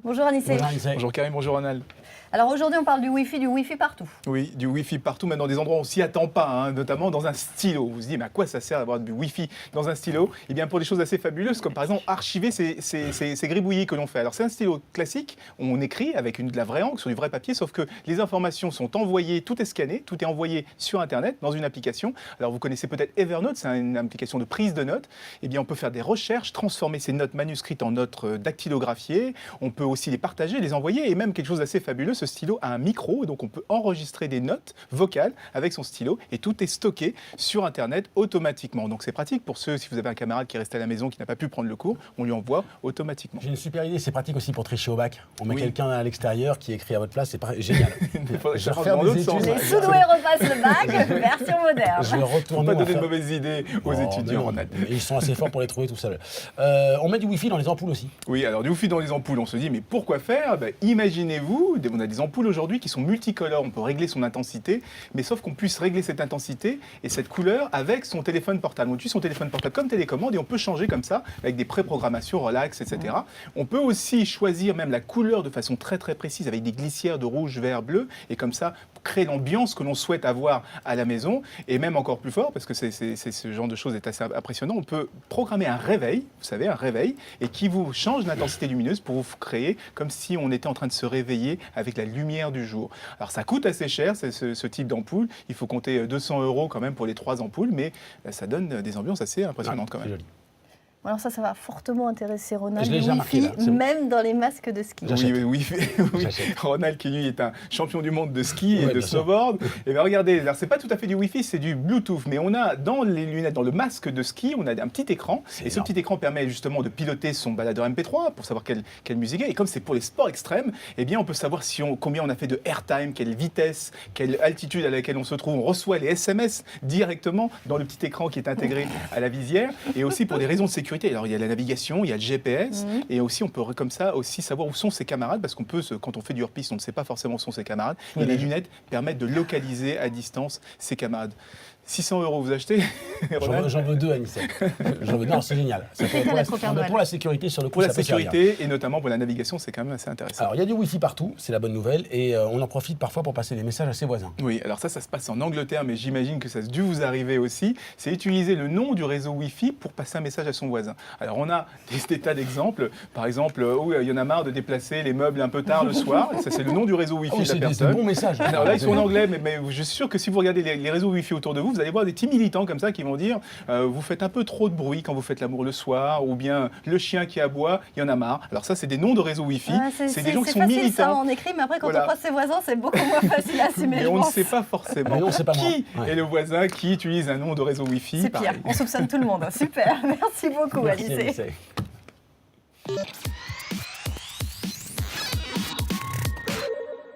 Bonjour Anissé. Bonjour Anissé. Bonjour Karim, bonjour Ronald. Alors aujourd'hui, on parle du Wi-Fi partout. Oui, du Wi-Fi partout, même dans des endroits où on s'y attend pas, hein, notamment dans un stylo. Vous vous dites, mais à quoi ça sert d'avoir du Wi-Fi dans un stylo? Eh bien, pour des choses assez fabuleuses, comme par exemple archiver ces gribouillis que l'on fait. Alors, c'est un stylo classique, on écrit avec de la vraie encre sur du vrai papier, sauf que les informations sont envoyées, tout est scanné, tout est envoyé sur Internet, dans une application. Alors, vous connaissez peut-être Evernote, c'est une application de prise de notes. Eh bien, on peut faire des recherches, transformer ces notes manuscrites en notes dactylographiées. On peut aussi les partager, les envoyer, et même quelque chose d'assez fabuleux, ce stylo a un micro, donc on peut enregistrer des notes vocales avec son stylo et tout est stocké sur Internet automatiquement. Donc c'est pratique pour ceux, si vous avez un camarade qui reste à la maison, qui n'a pas pu prendre le cours, on lui envoie automatiquement. J'ai une super idée, c'est pratique aussi pour tricher au bac. On met Oui. quelqu'un à l'extérieur qui écrit à votre place, c'est génial. Je vais refaire dans des l'autre études. sens. Les sous-doués repassent le bac, version moderne. Je vais Faut retourner. pas on va donner de faire- mauvaises idées aux Oh, étudiants, mais Ronald. non, ils sont assez forts pour les trouver tout seuls. On met du Wi-Fi dans les ampoules aussi. Oui, alors du Wi-Fi dans les ampoules, on se dit, mais pourquoi faire? Imaginez-vous, on a des ampoules aujourd'hui qui sont multicolores, on peut régler son intensité, mais sauf qu'on puisse régler cette intensité et cette couleur avec son téléphone portable. On utilise son téléphone portable comme télécommande et on peut changer comme ça, avec des préprogrammations, relax, etc. On peut aussi choisir même la couleur de façon très très précise, avec des glissières de rouge, vert, bleu, et comme ça, créer l'ambiance que l'on souhaite avoir à la maison, et même encore plus fort, parce que ce genre de choses est assez impressionnant, on peut programmer un réveil, vous savez, un réveil, et qui vous change l'intensité lumineuse pour vous créer comme si on était en train de se réveiller avec la lumière du jour. Alors ça coûte assez cher, ce type d'ampoule, il faut compter 200 € quand même pour les 3 ampoules, mais ça donne des ambiances assez impressionnantes quand C'est même. joli. Alors ça va fortement intéresser Ronald, Je l'ai le déjà remarqué, Wi-Fi, là, c'est bon. même dans les masques de ski. J'achète. Oui, oui. J'achète. Ronald qui lui est un champion du monde de ski et Ouais, de bien sûr. snowboard. Et bien regardez, alors c'est pas tout à fait du Wi-Fi, c'est du Bluetooth, mais on a dans les lunettes, dans le masque de ski, on a un petit écran. Et ce énorme. petit écran permet justement de piloter son baladeur MP3 pour savoir quelle musique est. Et comme c'est pour les sports extrêmes, eh bien on peut savoir combien on a fait de airtime, quelle vitesse, quelle altitude à laquelle on se trouve. On reçoit les SMS directement dans le petit écran qui est intégré à la visière. Et aussi pour des raisons de sécurité. Alors il y a la navigation, il y a le GPS, et aussi on peut comme ça aussi savoir où sont ses camarades, parce qu'on peut, quand on fait du hors-piste, on ne sait pas forcément où sont ses camarades. Et les lunettes permettent de localiser à distance ses camarades. 600 €, vous achetez? Ronald J'en veux deux, Anissé. Non, c'est génial. Ça fait pour, la trop Père Noël. pour la sécurité, sur le coup, Pour la ça peut servir. sécurité et notamment pour la navigation, c'est quand même assez intéressant. Alors, il y a du Wi-Fi partout, c'est la bonne nouvelle, et on en profite parfois pour passer des messages à ses voisins. Oui, alors ça se passe en Angleterre, mais j'imagine que ça a dû vous arriver aussi. C'est utiliser le nom du réseau Wi-Fi pour passer un message à son voisin. Alors on a des tas d'exemples. Par exemple, il y en a marre de déplacer les meubles un peu tard le soir. Ça, c'est le nom du réseau Wi-Fi Oh, de la c'est des personne. bons messages. Alors là, ils sont en anglais, mais je suis sûr que si vous regardez les réseaux Wi-Fi autour de vous, vous allez voir des petits militants comme ça qui vont dire vous faites un peu trop de bruit quand vous faites l'amour le soir, ou bien le chien qui aboie, il y en a marre. Alors ça, c'est des noms de réseaux Wi-Fi. Ah, c'est des gens qui sont facile, militants. ça, on écrit, mais après, quand Voilà. on croise ses voisins, c'est beaucoup moins facile à assumer, Mais je on ne pense. sait pas forcément Mais non, c'est pas moi. qui Ouais. est le voisin qui utilise un nom de réseau Wi-Fi. C'est pire, Pareil. on soupçonne tout le monde. Super, merci beaucoup Merci, Anissé. Anissé.